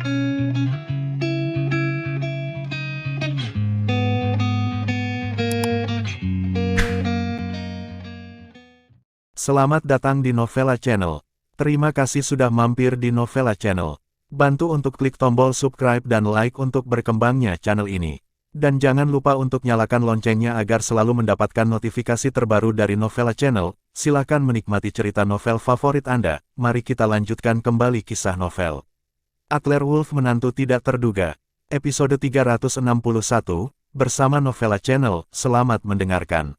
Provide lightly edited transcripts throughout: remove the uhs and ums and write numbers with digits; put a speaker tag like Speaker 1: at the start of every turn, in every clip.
Speaker 1: Selamat datang di Novella Channel. Terima kasih sudah mampir di Novella Channel. Bantu untuk klik tombol subscribe dan like untuk berkembangnya channel ini. Dan jangan lupa untuk nyalakan loncengnya agar selalu mendapatkan notifikasi terbaru dari Novella Channel. Silakan menikmati cerita novel favorit Anda. Mari kita lanjutkan kembali kisah novel Atlerwolf Menantu Tidak Terduga. Episode 361, bersama Novella Channel. Selamat mendengarkan.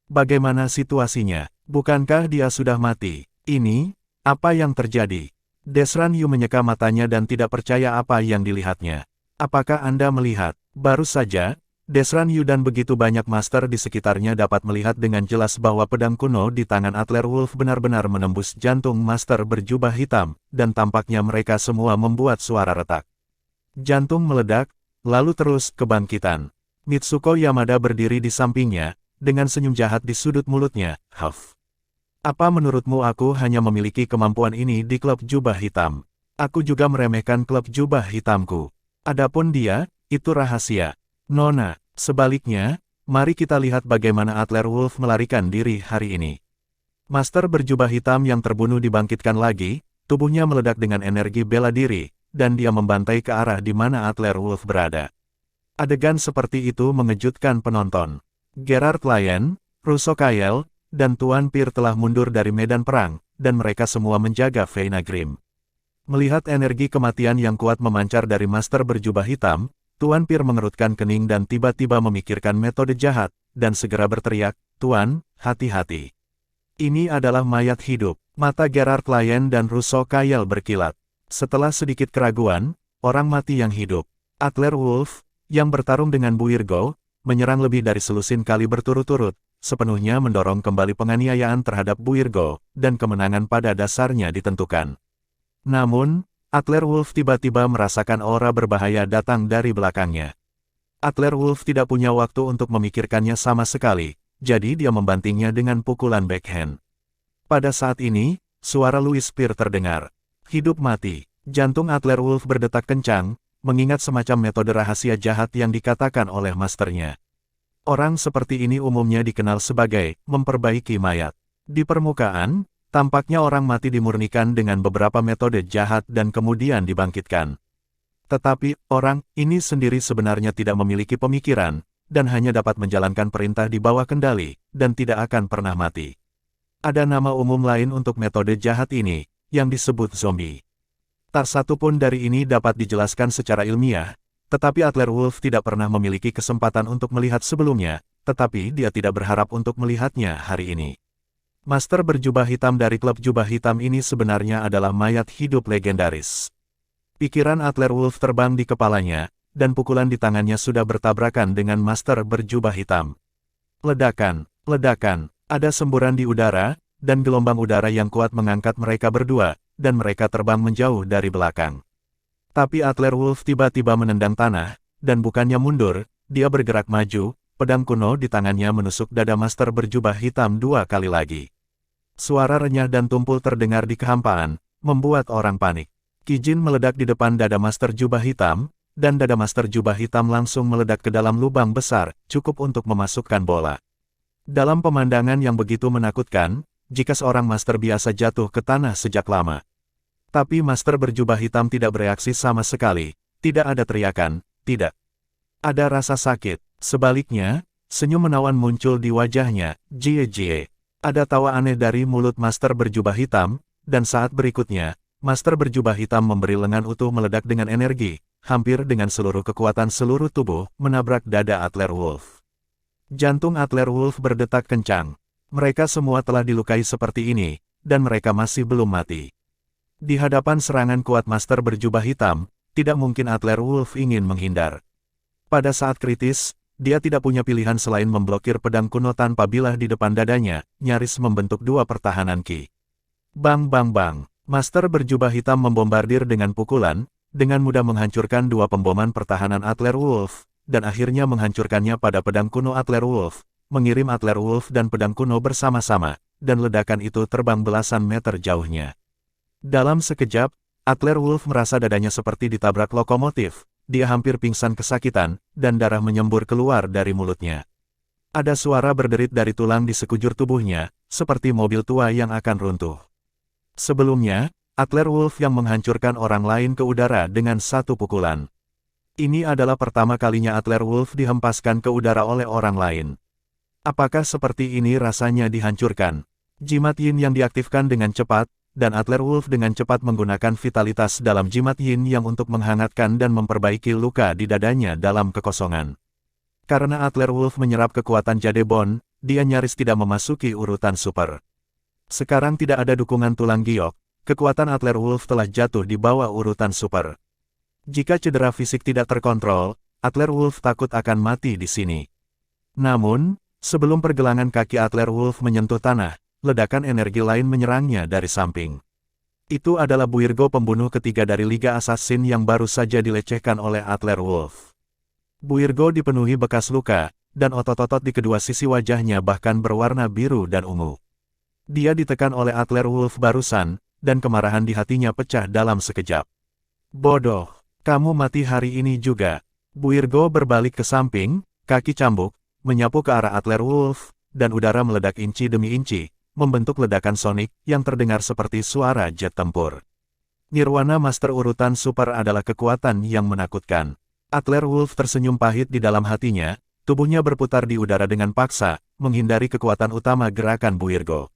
Speaker 1: Bagaimana situasinya? Bukankah dia sudah mati? Ini, apa yang terjadi? Desran Yu menyeka matanya dan tidak percaya apa yang dilihatnya. Apakah Anda melihat? Baru saja, Desran Yu dan begitu banyak master di sekitarnya dapat melihat dengan jelas bahwa pedang kuno di tangan Atlerwolf benar-benar menembus jantung master berjubah hitam, dan tampaknya mereka semua membuat suara retak. Jantung meledak, lalu terus kebangkitan. Mitsuko Yamada berdiri di sampingnya, dengan senyum jahat di sudut mulutnya. Huff. Apa menurutmu aku hanya memiliki kemampuan ini di klub jubah hitam? Aku juga meremehkan klub jubah hitamku. Adapun dia, itu rahasia. Nona, sebaliknya, mari kita lihat bagaimana Atlerwolf melarikan diri hari ini. Master berjubah hitam yang terbunuh dibangkitkan lagi, tubuhnya meledak dengan energi bela diri, dan dia membantai ke arah di mana Atlerwolf berada. Adegan seperti itu mengejutkan penonton. Gerard Lyon, Russo Kyle, dan Tuan Pir telah mundur dari medan perang, dan mereka semua menjaga Feina Grim. Melihat energi kematian yang kuat memancar dari master berjubah hitam, Tuan Pir mengerutkan kening dan tiba-tiba memikirkan metode jahat, dan segera berteriak, "Tuan, hati-hati. Ini adalah mayat hidup." Mata Gerard Lyon dan Russo Kyle berkilat. Setelah sedikit keraguan, orang mati yang hidup. Atlerwolf, yang bertarung dengan Buirgo, menyerang lebih dari selusin kali berturut-turut, sepenuhnya mendorong kembali penganiayaan terhadap Buirgo, dan kemenangan pada dasarnya ditentukan. Namun, Atlerwolf tiba-tiba merasakan aura berbahaya datang dari belakangnya. Atlerwolf tidak punya waktu untuk memikirkannya sama sekali, jadi dia membantingnya dengan pukulan backhand. Pada saat ini, suara Louis Pir terdengar. Hidup mati. Jantung Atlerwolf berdetak kencang, mengingat semacam metode rahasia jahat yang dikatakan oleh masternya. Orang seperti ini umumnya dikenal sebagai memperbaiki mayat. Di permukaan, tampaknya orang mati dimurnikan dengan beberapa metode jahat dan kemudian dibangkitkan. Tetapi, orang ini sendiri sebenarnya tidak memiliki pemikiran, dan hanya dapat menjalankan perintah di bawah kendali, dan tidak akan pernah mati. Ada nama umum lain untuk metode jahat ini, yang disebut zombie. Tak satu pun dari ini dapat dijelaskan secara ilmiah, tetapi Atlerwolf tidak pernah memiliki kesempatan untuk melihat sebelumnya, tetapi dia tidak berharap untuk melihatnya hari ini. Master berjubah hitam dari klub jubah hitam ini sebenarnya adalah mayat hidup legendaris. Pikiran Atlerwolf terbang di kepalanya, dan pukulan di tangannya sudah bertabrakan dengan master berjubah hitam. Ledakan, ledakan, ada semburan di udara, dan gelombang udara yang kuat mengangkat mereka berdua, dan mereka terbang menjauh dari belakang. Tapi Atlerwolf tiba-tiba menendang tanah, dan bukannya mundur, dia bergerak maju, pedang kuno di tangannya menusuk dada master berjubah hitam 2 kali lagi. Suara renyah dan tumpul terdengar di kehampaan, membuat orang panik. Kijin meledak di depan dada master jubah hitam, dan dada master jubah hitam langsung meledak ke dalam lubang besar, cukup untuk memasukkan bola. Dalam pemandangan yang begitu menakutkan, jika seorang master biasa jatuh ke tanah sejak lama. Tapi master berjubah hitam tidak bereaksi sama sekali, tidak ada teriakan, tidak ada rasa sakit. Sebaliknya, senyum menawan muncul di wajahnya. Jie. Ada tawa aneh dari mulut master berjubah hitam, dan saat berikutnya, master berjubah hitam memberi lengan utuh meledak dengan energi, hampir dengan seluruh kekuatan seluruh tubuh, menabrak dada Atlerwolf. Jantung Atlerwolf berdetak kencang. Mereka semua telah dilukai seperti ini, dan mereka masih belum mati. Di hadapan serangan kuat master berjubah hitam, tidak mungkin Atlerwolf ingin menghindar. Pada saat kritis, dia tidak punya pilihan selain memblokir pedang kuno tanpa bilah di depan dadanya, nyaris membentuk 2 pertahanan ki. Bang bang bang, master berjubah hitam membombardir dengan pukulan, dengan mudah menghancurkan 2 pemboman pertahanan Atlerwolf, dan akhirnya menghancurkannya pada pedang kuno Atlerwolf, mengirim Atlerwolf dan pedang kuno bersama-sama, dan ledakan itu terbang belasan meter jauhnya. Dalam sekejap, Atler Wolf merasa dadanya seperti ditabrak lokomotif, dia hampir pingsan kesakitan, dan darah menyembur keluar dari mulutnya. Ada suara berderit dari tulang di sekujur tubuhnya, seperti mobil tua yang akan runtuh. Sebelumnya, Atler Wolf yang menghancurkan orang lain ke udara dengan satu pukulan. Ini adalah pertama kalinya Atler Wolf dihempaskan ke udara oleh orang lain. Apakah seperti ini rasanya dihancurkan? Jimat Yin yang diaktifkan dengan cepat, dan Atler Wolf dengan cepat menggunakan vitalitas dalam jimat Yin yang untuk menghangatkan dan memperbaiki luka di dadanya dalam kekosongan. Karena Atler Wolf menyerap kekuatan Jadebon, dia nyaris tidak memasuki urutan super. Sekarang tidak ada dukungan tulang giok, kekuatan Atler Wolf telah jatuh di bawah urutan super. Jika cedera fisik tidak terkontrol, Atler Wolf takut akan mati di sini. Namun, sebelum pergelangan kaki Atler Wolf menyentuh tanah, ledakan energi lain menyerangnya dari samping. Itu adalah Buirgo pembunuh ketiga dari Liga Assassin yang baru saja dilecehkan oleh Atler Wolf. Buirgo dipenuhi bekas luka, dan otot-otot di kedua sisi wajahnya bahkan berwarna biru dan ungu. Dia ditekan oleh Atler Wolf barusan, dan kemarahan di hatinya pecah dalam sekejap. Bodoh, kamu mati hari ini juga. Buirgo berbalik ke samping, kaki cambuk, menyapu ke arah Atler Wolf, dan udara meledak inci demi inci, membentuk ledakan sonik yang terdengar seperti suara jet tempur. Nirwana Master urutan super adalah kekuatan yang menakutkan. Atler Wolf tersenyum pahit di dalam hatinya, tubuhnya berputar di udara dengan paksa, menghindari kekuatan utama gerakan Buirgo.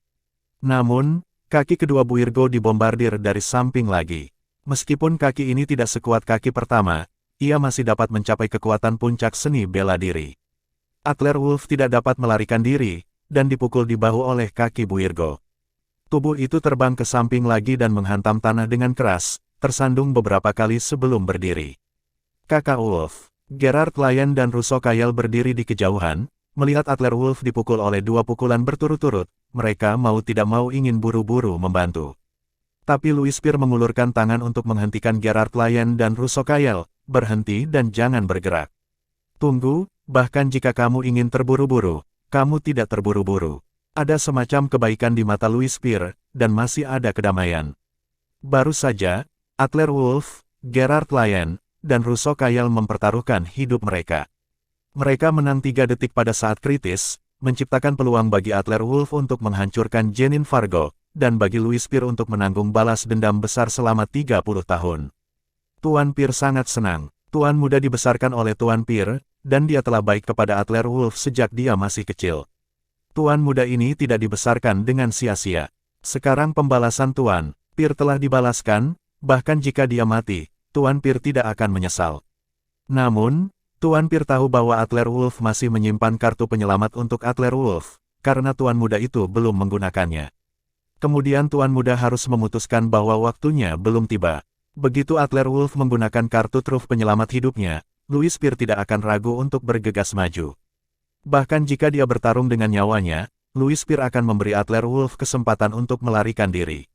Speaker 1: Namun, kaki kedua Buirgo dibombardir dari samping lagi. Meskipun kaki ini tidak sekuat kaki pertama, ia masih dapat mencapai kekuatan puncak seni bela diri. Atler Wolf tidak dapat melarikan diri, dan dipukul di bahu oleh kaki Buirgo. Tubuh itu terbang ke samping lagi dan menghantam tanah dengan keras, tersandung beberapa kali sebelum berdiri. Kakak Wolf, Gerard Lyon dan Russo Kayal berdiri di kejauhan, melihat Atler Wolf dipukul oleh dua pukulan berturut-turut, mereka mau tidak mau ingin buru-buru membantu. Tapi Louis Spear mengulurkan tangan untuk menghentikan Gerard Lyon dan Russo Kayal, berhenti dan jangan bergerak. Tunggu, bahkan jika kamu ingin terburu-buru, kamu tidak terburu-buru. Ada semacam kebaikan di mata Louis Spear, dan masih ada kedamaian. Baru saja, Atler Wolf, Gerard Lyon, dan Russo Kayal mempertaruhkan hidup mereka. Mereka menang 3 detik pada saat kritis, menciptakan peluang bagi Atler Wolf untuk menghancurkan Jenin Fargo, dan bagi Louis Spear untuk menanggung balas dendam besar selama 30 tahun. Tuan Peer sangat senang. Tuan muda dibesarkan oleh Tuan Peer, dan dia telah baik kepada Atler Wolf sejak dia masih kecil. Tuan muda ini tidak dibesarkan dengan sia-sia. Sekarang pembalasan Tuan Peer telah dibalaskan, bahkan jika dia mati, Tuan Peer tidak akan menyesal. Namun, Tuan Peer tahu bahwa Atler Wolf masih menyimpan kartu penyelamat untuk Atler Wolf, karena Tuan muda itu belum menggunakannya. Kemudian Tuan muda harus memutuskan bahwa waktunya belum tiba. Begitu Atler Wolf menggunakan kartu truf penyelamat hidupnya, Louis Spear tidak akan ragu untuk bergegas maju. Bahkan jika dia bertarung dengan nyawanya, Louis Spear akan memberi Atler Wolf kesempatan untuk melarikan diri.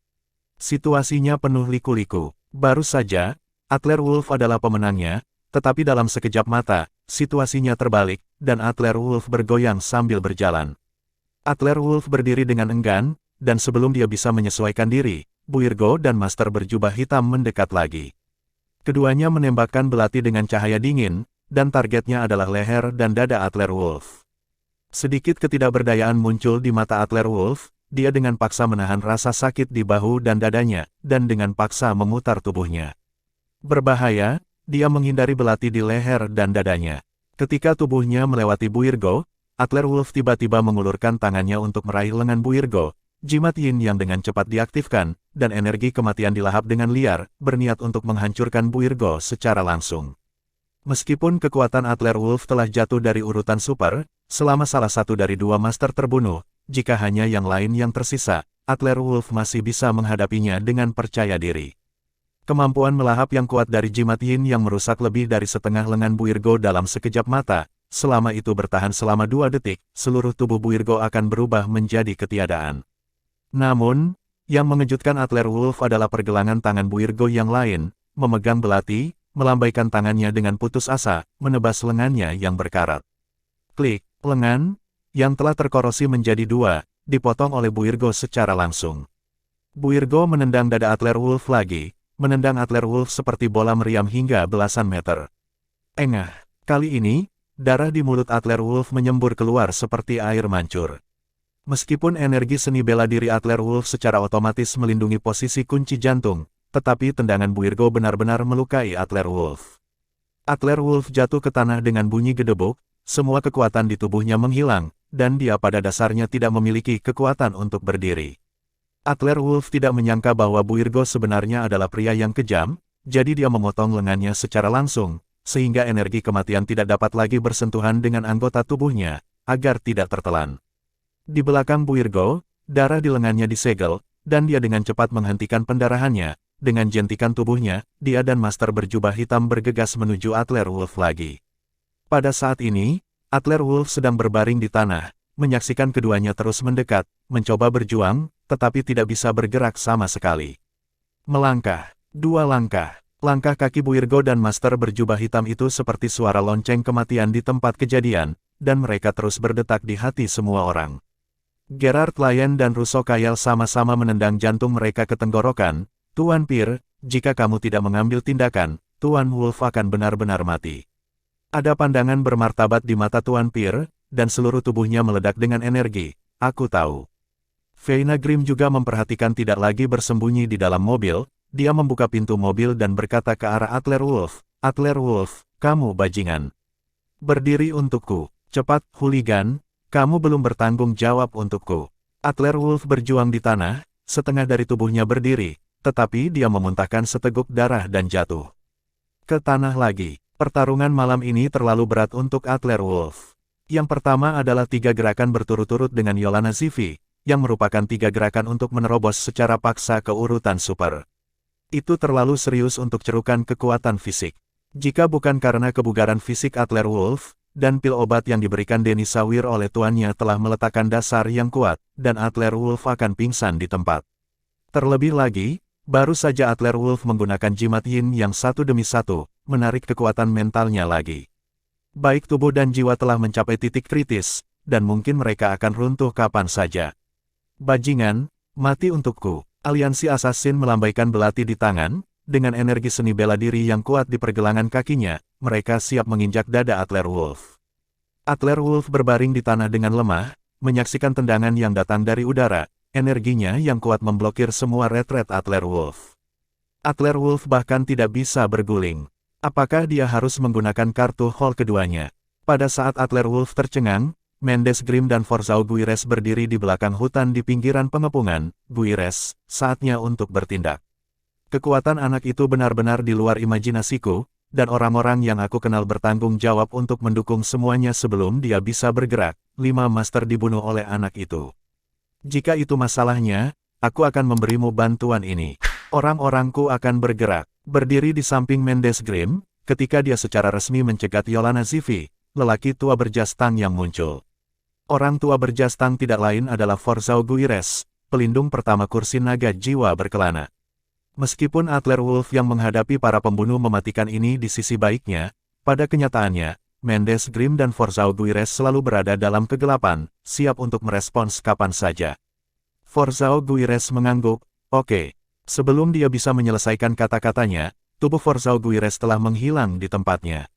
Speaker 1: Situasinya penuh liku-liku. Baru saja, Atler Wolf adalah pemenangnya, tetapi dalam sekejap mata, situasinya terbalik, dan Atler Wolf bergoyang sambil berjalan. Atler Wolf berdiri dengan enggan, dan sebelum dia bisa menyesuaikan diri, Buirgo dan Master berjubah hitam mendekat lagi. Keduanya menembakkan belati dengan cahaya dingin, dan targetnya adalah leher dan dada Atler Wolf. Sedikit ketidakberdayaan muncul di mata Atler Wolf, dia dengan paksa menahan rasa sakit di bahu dan dadanya, dan dengan paksa memutar tubuhnya. Berbahaya, dia menghindari belati di leher dan dadanya. Ketika tubuhnya melewati Buirgo, Atler Wolf tiba-tiba mengulurkan tangannya untuk meraih lengan Buirgo. Jimat Yin yang dengan cepat diaktifkan, dan energi kematian dilahap dengan liar, berniat untuk menghancurkan Buirgo secara langsung. Meskipun kekuatan Atler Wolf telah jatuh dari urutan super, selama salah satu dari dua master terbunuh, jika hanya yang lain yang tersisa, Atler Wolf masih bisa menghadapinya dengan percaya diri. Kemampuan melahap yang kuat dari jimat Yin yang merusak lebih dari setengah lengan Buirgo dalam sekejap mata, selama itu bertahan selama 2 detik, seluruh tubuh Buirgo akan berubah menjadi ketiadaan. Namun, yang mengejutkan Atler Wolf adalah pergelangan tangan Buirgo yang lain, memegang belati, melambaikan tangannya dengan putus asa, menebas lengannya yang berkarat. Klik, lengan, yang telah terkorosi menjadi 2, dipotong oleh Buirgo secara langsung. Buirgo menendang dada Atler Wolf lagi, menendang Adler Wolf seperti bola meriam hingga belasan meter. Engah, kali ini, darah di mulut Adler Wolf menyembur keluar seperti air mancur. Meskipun energi seni bela diri Adler Wolf secara otomatis melindungi posisi kunci jantung, tetapi tendangan Buirgo benar-benar melukai Adler Wolf. Adler Wolf jatuh ke tanah dengan bunyi gedebuk, semua kekuatan di tubuhnya menghilang, dan dia pada dasarnya tidak memiliki kekuatan untuk berdiri. Adler Wolf tidak menyangka bahwa Buirgo sebenarnya adalah pria yang kejam, jadi dia memotong lengannya secara langsung, sehingga energi kematian tidak dapat lagi bersentuhan dengan anggota tubuhnya, agar tidak tertelan. Di belakang Buirgo, darah di lengannya disegel, dan dia dengan cepat menghentikan pendarahannya. Dengan jentikan tubuhnya, dia dan Master berjubah hitam bergegas menuju Adler Wolf lagi. Pada saat ini, Adler Wolf sedang berbaring di tanah, menyaksikan keduanya terus mendekat, mencoba berjuang, tetapi tidak bisa bergerak sama sekali. Melangkah, dua langkah. Langkah kaki Buirgo dan Master berjubah hitam itu seperti suara lonceng kematian di tempat kejadian, dan mereka terus berdetak di hati semua orang. Gerard Lyon dan Russo Kayal sama-sama menendang jantung mereka ke tenggorokan. Tuan Peer, jika kamu tidak mengambil tindakan, Tuan Wolf akan benar-benar mati. Ada pandangan bermartabat di mata Tuan Peer, dan seluruh tubuhnya meledak dengan energi. Aku tahu. Veina Grimm juga memperhatikan tidak lagi bersembunyi di dalam mobil. Dia membuka pintu mobil dan berkata ke arah Adler Wolf, Adler Wolf, kamu bajingan. Berdiri untukku, cepat, hooligan, kamu belum bertanggung jawab untukku. Adler Wolf berjuang di tanah, setengah dari tubuhnya berdiri, tetapi dia memuntahkan seteguk darah dan jatuh ke tanah lagi. Pertarungan malam ini terlalu berat untuk Adler Wolf. Yang pertama adalah 3 gerakan berturut-turut dengan Yolana Zivi, yang merupakan 3 gerakan untuk menerobos secara paksa ke urutan super. Itu terlalu serius untuk cerukan kekuatan fisik. Jika bukan karena kebugaran fisik Adler Wolf, dan pil obat yang diberikan Denny Sawir oleh tuannya telah meletakkan dasar yang kuat, dan Adler Wolf akan pingsan di tempat. Terlebih lagi, baru saja Adler Wolf menggunakan jimat yin yang satu demi satu, menarik kekuatan mentalnya lagi. Baik tubuh dan jiwa telah mencapai titik kritis, dan mungkin mereka akan runtuh kapan saja. Bajingan, mati untukku. Aliansi Assassin melambaikan belati di tangan, dengan energi seni bela diri yang kuat di pergelangan kakinya, mereka siap menginjak dada Adler Wolf. Adler Wolf berbaring di tanah dengan lemah, menyaksikan tendangan yang datang dari udara, energinya yang kuat memblokir semua retret Adler Wolf. Adler Wolf bahkan tidak bisa berguling. Apakah dia harus menggunakan kartu hall keduanya? Pada saat Adler Wolf tercengang, Mendes Grimm dan Forzao Guires berdiri di belakang hutan di pinggiran pengepungan. Guires, saatnya untuk bertindak. Kekuatan anak itu benar-benar di luar imajinasiku, dan orang-orang yang aku kenal bertanggung jawab untuk mendukung semuanya sebelum dia bisa bergerak. 5 master dibunuh oleh anak itu. Jika itu masalahnya, aku akan memberimu bantuan ini. Orang-orangku akan bergerak. Berdiri di samping Mendes Grimm, ketika dia secara resmi mencegat Yolana Zivi, lelaki tua berjas tang yang muncul. Orang tua berjas tang tidak lain adalah Forzao Guires, pelindung pertama kursi naga jiwa berkelana. Meskipun Adler Wolf yang menghadapi para pembunuh mematikan ini di sisi baiknya, pada kenyataannya, Mendes Grimm dan Forzao Guires selalu berada dalam kegelapan, siap untuk merespons kapan saja. Forzao Guires mengangguk, oke. Sebelum dia bisa menyelesaikan kata-katanya, tubuh Forzao Guires telah menghilang di tempatnya.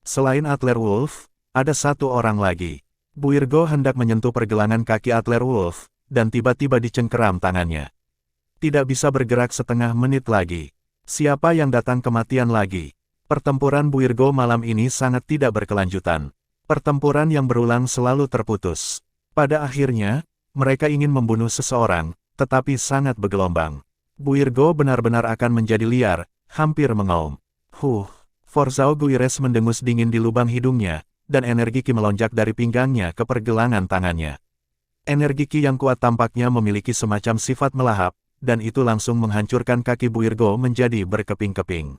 Speaker 1: Selain Adler Wolf, ada satu orang lagi. Buirgo hendak menyentuh pergelangan kaki Adler Wolf, dan tiba-tiba dicengkeram tangannya. Tidak bisa bergerak setengah menit lagi. Siapa yang datang kematian lagi? Pertempuran Buirgo malam ini sangat tidak berkelanjutan. Pertempuran yang berulang selalu terputus. Pada akhirnya, mereka ingin membunuh seseorang, tetapi sangat bergelombang. Buirgo benar-benar akan menjadi liar, hampir mengaum. Forzao Guires mendengus dingin di lubang hidungnya, dan energi ki melonjak dari pinggangnya ke pergelangan tangannya. Energi ki yang kuat tampaknya memiliki semacam sifat melahap, dan itu langsung menghancurkan kaki Buirgo menjadi berkeping-keping.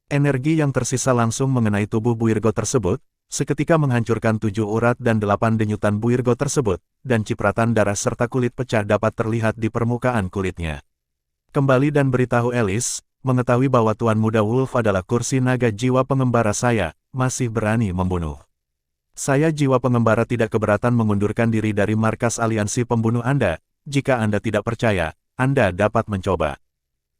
Speaker 1: Energi yang tersisa langsung mengenai tubuh Buirgo tersebut, seketika menghancurkan 7 urat dan 8 denyutan Buirgo tersebut, dan cipratan darah serta kulit pecah dapat terlihat di permukaan kulitnya. Kembali dan beritahu Alice, mengetahui bahwa Tuan Muda Wolf adalah kursi naga jiwa pengembara saya, masih berani membunuh. Saya jiwa pengembara tidak keberatan mengundurkan diri dari markas aliansi pembunuh Anda. Jika Anda tidak percaya, Anda dapat mencoba.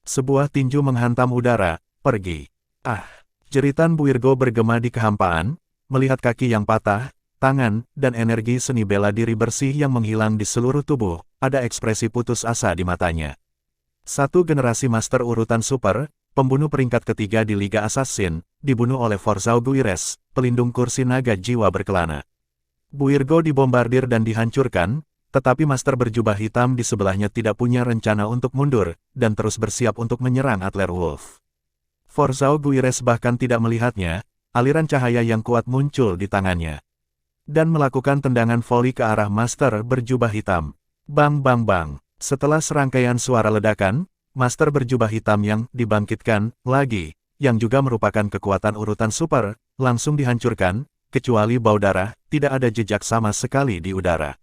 Speaker 1: Sebuah tinju menghantam udara, pergi. Ah! Jeritan Buirgo bergema di kehampaan, melihat kaki yang patah, tangan, dan energi seni bela diri bersih yang menghilang di seluruh tubuh, ada ekspresi putus asa di matanya. Satu generasi master urutan super, pembunuh peringkat ketiga di Liga Assassin, dibunuh oleh Forzao Guires, pelindung kursi naga jiwa berkelana. Buirgo dibombardir dan dihancurkan, tetapi master berjubah hitam di sebelahnya tidak punya rencana untuk mundur, dan terus bersiap untuk menyerang Adler Wolf. Forzao Guires bahkan tidak melihatnya, aliran cahaya yang kuat muncul di tangannya. Dan melakukan tendangan voli ke arah master berjubah hitam. Bang bang bang. Setelah serangkaian suara ledakan, master berjubah hitam yang dibangkitkan lagi, yang juga merupakan kekuatan urutan super, langsung dihancurkan, kecuali bau darah, tidak ada jejak sama sekali di udara.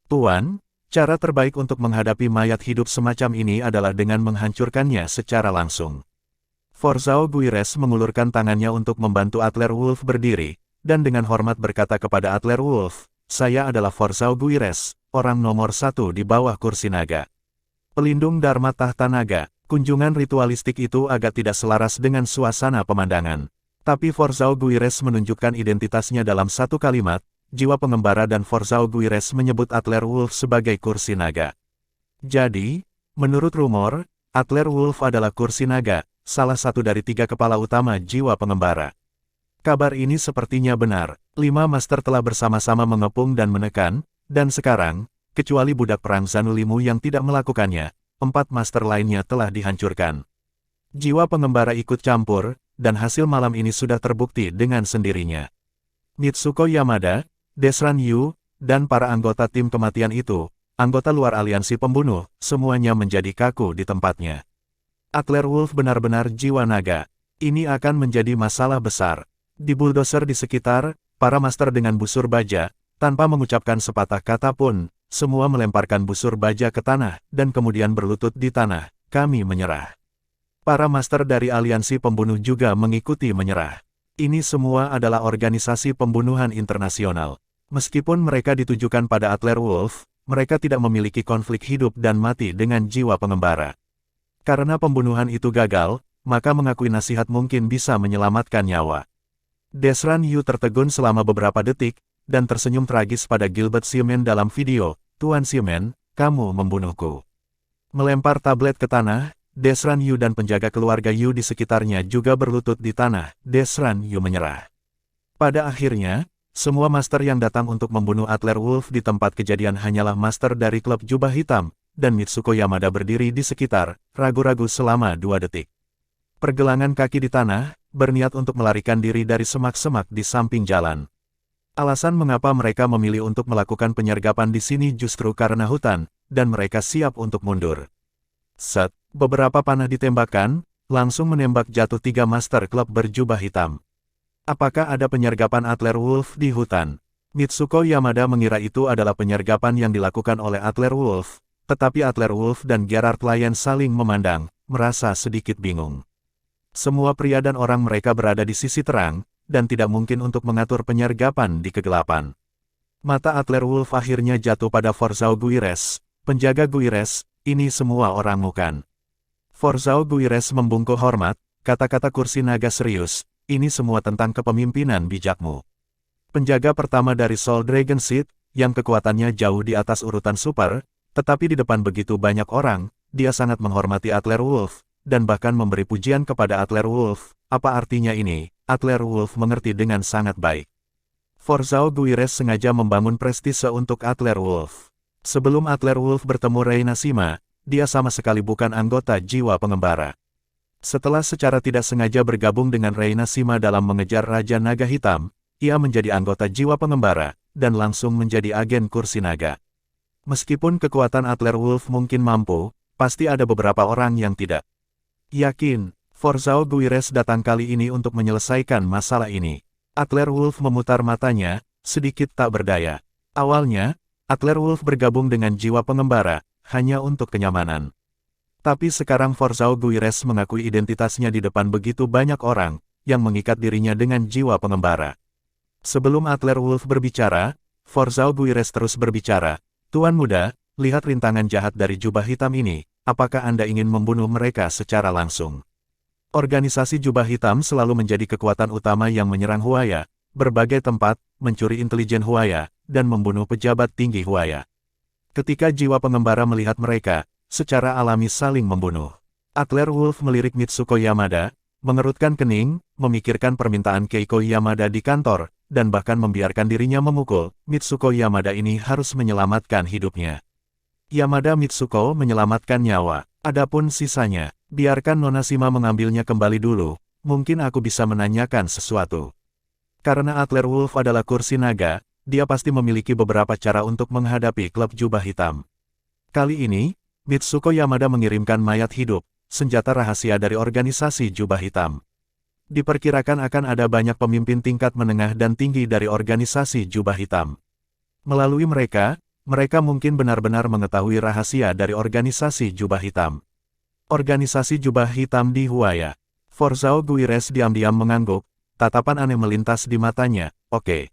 Speaker 1: Tuan, cara terbaik untuk menghadapi mayat hidup semacam ini adalah dengan menghancurkannya secara langsung. Forzao Guires mengulurkan tangannya untuk membantu Adler Wolf berdiri, dan dengan hormat berkata kepada Adler Wolf, "Saya adalah Forzao Guires, orang nomor 1 di bawah kursi naga. Pelindung Dharma Tahta Naga." Kunjungan ritualistik itu agak tidak selaras dengan suasana pemandangan. Tapi Forzao Guires menunjukkan identitasnya dalam satu kalimat, jiwa pengembara, dan Forzao Guires menyebut Adler Wolf sebagai kursi naga. Jadi, menurut rumor, Adler Wolf adalah kursi naga, salah satu dari 3 kepala utama jiwa pengembara. Kabar ini sepertinya benar. 5 master telah bersama-sama mengepung dan menekan, dan sekarang, kecuali budak perang Zanulimu yang tidak melakukannya, 4 master lainnya telah dihancurkan. Jiwa pengembara ikut campur, dan hasil malam ini sudah terbukti dengan sendirinya. Mitsuko Yamada, Desran Yu, dan para anggota tim kematian itu, anggota luar aliansi pembunuh, semuanya menjadi kaku di tempatnya. Adler Wolf benar-benar jiwa naga. Ini akan menjadi masalah besar. Di bulldozer di sekitar, para master dengan busur baja, tanpa mengucapkan sepatah kata pun, semua melemparkan busur baja ke tanah, dan kemudian berlutut di tanah. Kami menyerah. Para master dari aliansi pembunuh juga mengikuti menyerah. Ini semua adalah organisasi pembunuhan internasional. Meskipun mereka ditujukan pada Adler Wolf, mereka tidak memiliki konflik hidup dan mati dengan jiwa pengembara. Karena pembunuhan itu gagal, maka mengakui nasihat mungkin bisa menyelamatkan nyawa. Desran Yu tertegun selama beberapa detik, dan tersenyum tragis pada Gilbert Siemen dalam video, "Tuan Siemen, kamu membunuhku." Melempar tablet ke tanah, Desran Yu dan penjaga keluarga Yu di sekitarnya juga berlutut di tanah. Desran Yu menyerah. Pada akhirnya, semua master yang datang untuk membunuh Adler Wolf di tempat kejadian hanyalah master dari klub jubah hitam, dan Mitsuko Yamada berdiri di sekitar, ragu-ragu selama 2 detik. Pergelangan kaki di tanah, berniat untuk melarikan diri dari semak-semak di samping jalan. Alasan mengapa mereka memilih untuk melakukan penyergapan di sini justru karena hutan, dan mereka siap untuk mundur. Set, beberapa panah ditembakkan, langsung menembak jatuh 3 master klub berjubah hitam. Apakah ada penyergapan Adler Wolf di hutan? Mitsuko Yamada mengira itu adalah penyergapan yang dilakukan oleh Adler Wolf, tetapi Adler Wolf dan Gerard Lyon saling memandang, merasa sedikit bingung. Semua pria dan orang mereka berada di sisi terang, dan tidak mungkin untuk mengatur penyergapan di kegelapan. Mata Adler Wolf akhirnya jatuh pada Forzao Guires, penjaga Guires. Ini semua orang bukan. Forzao Guires membungkuk hormat, kata-kata kursi naga serius, ini semua tentang kepemimpinan bijakmu. Penjaga pertama dari Soul Dragon Seed, yang kekuatannya jauh di atas urutan super, tetapi di depan begitu banyak orang, dia sangat menghormati Adler Wolf, dan bahkan memberi pujian kepada Adler Wolf. Apa artinya ini? Adler Wolf mengerti dengan sangat baik. Forzao Guires sengaja membangun prestise untuk Adler Wolf. Sebelum Adler Wolf bertemu Reina Sima, dia sama sekali bukan anggota jiwa pengembara. Setelah secara tidak sengaja bergabung dengan Reina Sima dalam mengejar Raja Naga Hitam, ia menjadi anggota jiwa pengembara, dan langsung menjadi agen kursi naga. Meskipun kekuatan Adler Wolf mungkin mampu, pasti ada beberapa orang yang tidak. Yakin, Forzao Guires datang kali ini untuk menyelesaikan masalah ini. Adler Wolf memutar matanya, sedikit tak berdaya. Awalnya, Adler Wolf bergabung dengan jiwa pengembara, hanya untuk kenyamanan. Tapi sekarang Forzao Guires mengakui identitasnya di depan begitu banyak orang, yang mengikat dirinya dengan jiwa pengembara. Sebelum Adler Wolf berbicara, Forzao Guires terus berbicara, "Tuan muda, lihat rintangan jahat dari jubah hitam ini, apakah Anda ingin membunuh mereka secara langsung? Organisasi Jubah Hitam selalu menjadi kekuatan utama yang menyerang Huaya, berbagai tempat, mencuri intelijen Huaya, dan membunuh pejabat tinggi Huaya. Ketika jiwa pengembara melihat mereka, secara alami saling membunuh. Adler Wolf melirik Mitsuko Yamada, mengerutkan kening, memikirkan permintaan Keiko Yamada di kantor, dan bahkan membiarkan dirinya memukul. Mitsuko Yamada ini harus menyelamatkan hidupnya. Yamada Mitsuko menyelamatkan nyawa. Adapun sisanya, biarkan Nona Shima mengambilnya kembali dulu, mungkin aku bisa menanyakan sesuatu. Karena Adler Wolf adalah kursi naga, dia pasti memiliki beberapa cara untuk menghadapi klub jubah hitam. Kali ini, Mitsuko Yamada mengirimkan mayat hidup, senjata rahasia dari organisasi jubah hitam. Diperkirakan akan ada banyak pemimpin tingkat menengah dan tinggi dari organisasi jubah hitam. Melalui mereka mungkin benar-benar mengetahui rahasia dari organisasi jubah hitam. Organisasi jubah hitam di Huaya. Forzao Guires diam-diam mengangguk, tatapan aneh melintas di matanya. Oke.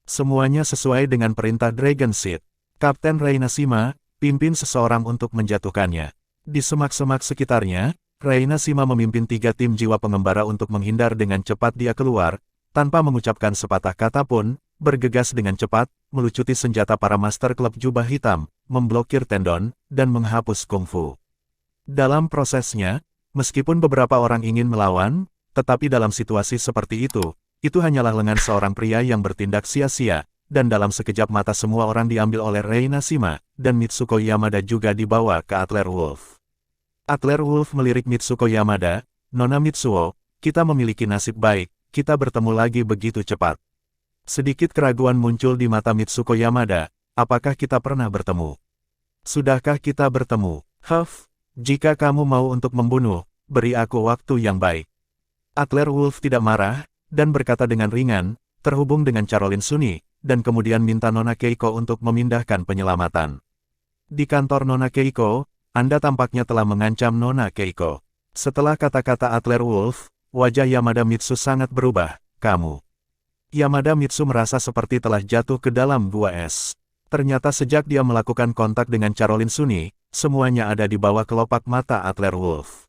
Speaker 1: Semuanya sesuai dengan perintah Dragon Seed. Kapten Reina Shima, pimpin seseorang untuk menjatuhkannya. Di semak-semak sekitarnya, Reina Shima memimpin 3 tim jiwa pengembara untuk menghindar dengan cepat. Dia keluar, tanpa mengucapkan sepatah kata pun, bergegas dengan cepat, melucuti senjata para master klub jubah hitam, memblokir tendon, dan menghapus kungfu. Dalam prosesnya, meskipun beberapa orang ingin melawan, tetapi dalam situasi seperti itu hanyalah lengan seorang pria yang bertindak sia-sia, dan dalam sekejap mata semua orang diambil oleh Reina Shima, dan Mitsuko Yamada juga dibawa ke Adler Wolf. Adler Wolf melirik Mitsuko Yamada, Nona Mitsuo, kita memiliki nasib baik, kita bertemu lagi begitu cepat. Sedikit keraguan muncul di mata Mitsuko Yamada, apakah kita pernah bertemu? Sudahkah kita bertemu? Jika kamu mau untuk membunuh, beri aku waktu yang baik. Adler Wolf tidak marah, dan berkata dengan ringan, terhubung dengan Carolyn Sunny, dan kemudian minta Nona Keiko untuk memindahkan penyelamatan. Di kantor Nona Keiko, Anda tampaknya telah mengancam Nona Keiko. Setelah kata-kata Adler Wolf, wajah Yamada Mitsu sangat berubah, kamu. Yamada Mitsu merasa seperti telah jatuh ke dalam gua es. Ternyata sejak dia melakukan kontak dengan Carolyn Sunny, semuanya ada di bawah kelopak mata Adler Wolf.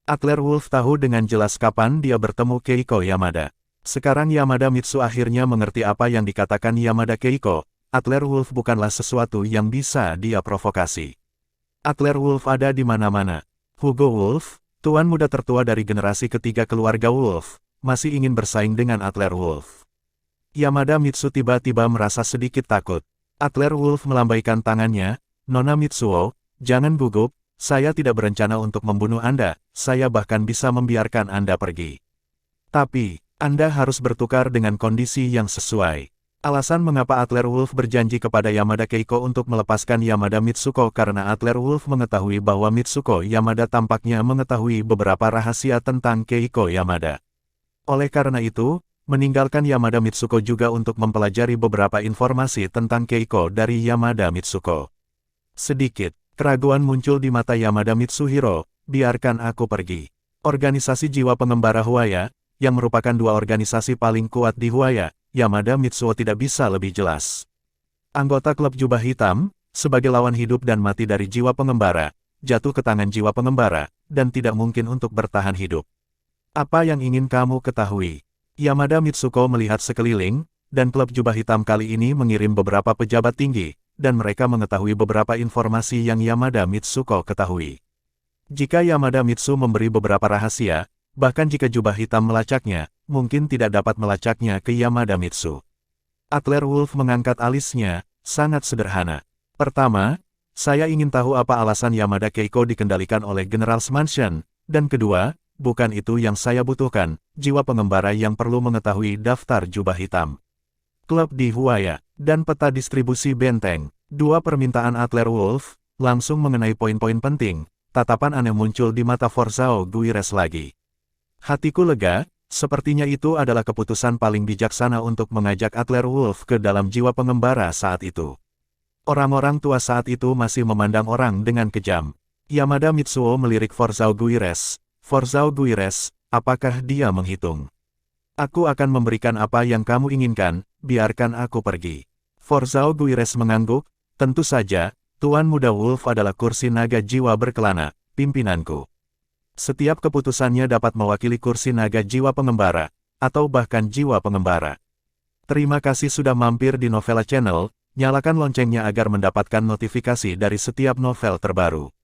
Speaker 1: Adler Wolf tahu dengan jelas kapan dia bertemu Keiko Yamada. Sekarang Yamada Mitsu akhirnya mengerti apa yang dikatakan Yamada Keiko. Adler Wolf bukanlah sesuatu yang bisa dia provokasi. Adler Wolf ada di mana-mana. Hugo Wolf, tuan muda tertua dari generasi ketiga keluarga Wolf, masih ingin bersaing dengan Adler Wolf. Yamada Mitsu tiba-tiba merasa sedikit takut. Adler Wolf melambaikan tangannya, Nona Mitsuo, jangan gugup, saya tidak berencana untuk membunuh Anda, saya bahkan bisa membiarkan Anda pergi. Tapi, Anda harus bertukar dengan kondisi yang sesuai. Alasan mengapa Adler Wolf berjanji kepada Yamada Keiko untuk melepaskan Yamada Mitsuko karena Adler Wolf mengetahui bahwa Mitsuko Yamada tampaknya mengetahui beberapa rahasia tentang Keiko Yamada. Oleh karena itu, meninggalkan Yamada Mitsuko juga untuk mempelajari beberapa informasi tentang Keiko dari Yamada Mitsuko. Sedikit keraguan muncul di mata Yamada Mitsuhiro, biarkan aku pergi. Organisasi jiwa pengembara Huaya, yang merupakan 2 organisasi paling kuat di Huaya, Yamada Mitsuo tidak bisa lebih jelas. Anggota klub jubah hitam, sebagai lawan hidup dan mati dari jiwa pengembara, jatuh ke tangan jiwa pengembara, dan tidak mungkin untuk bertahan hidup. Apa yang ingin kamu ketahui? Yamada Mitsuko melihat sekeliling, dan klub jubah hitam kali ini mengirim beberapa pejabat tinggi, dan mereka mengetahui beberapa informasi yang Yamada Mitsuko ketahui. Jika Yamada Mitsu memberi beberapa rahasia, bahkan jika jubah hitam melacaknya, mungkin tidak dapat melacaknya ke Yamada Mitsu. Adler Wolf mengangkat alisnya, sangat sederhana. Pertama, saya ingin tahu apa alasan Yamada Keiko dikendalikan oleh General's Mansion, dan kedua, bukan itu yang saya butuhkan, jiwa pengembara yang perlu mengetahui daftar jubah hitam. Klub di Huaya, dan peta distribusi benteng. 2 permintaan Adler Wolf, langsung mengenai poin-poin penting, tatapan aneh muncul di mata Forzao Guires lagi. Hatiku lega, sepertinya itu adalah keputusan paling bijaksana untuk mengajak Adler Wolf ke dalam jiwa pengembara saat itu. Orang-orang tua saat itu masih memandang orang dengan kejam. Yamada Mitsuo melirik Forzao Guires. Forzao Guires, apakah dia menghitung? Aku akan memberikan apa yang kamu inginkan, biarkan aku pergi. Forzao Guires mengangguk, tentu saja, Tuan Muda Wolf adalah kursi naga jiwa berkelana, pimpinanku. Setiap keputusannya dapat mewakili kursi naga jiwa pengembara, atau bahkan jiwa pengembara. Terima kasih sudah mampir di Novella Channel, nyalakan loncengnya agar mendapatkan notifikasi dari setiap novel terbaru.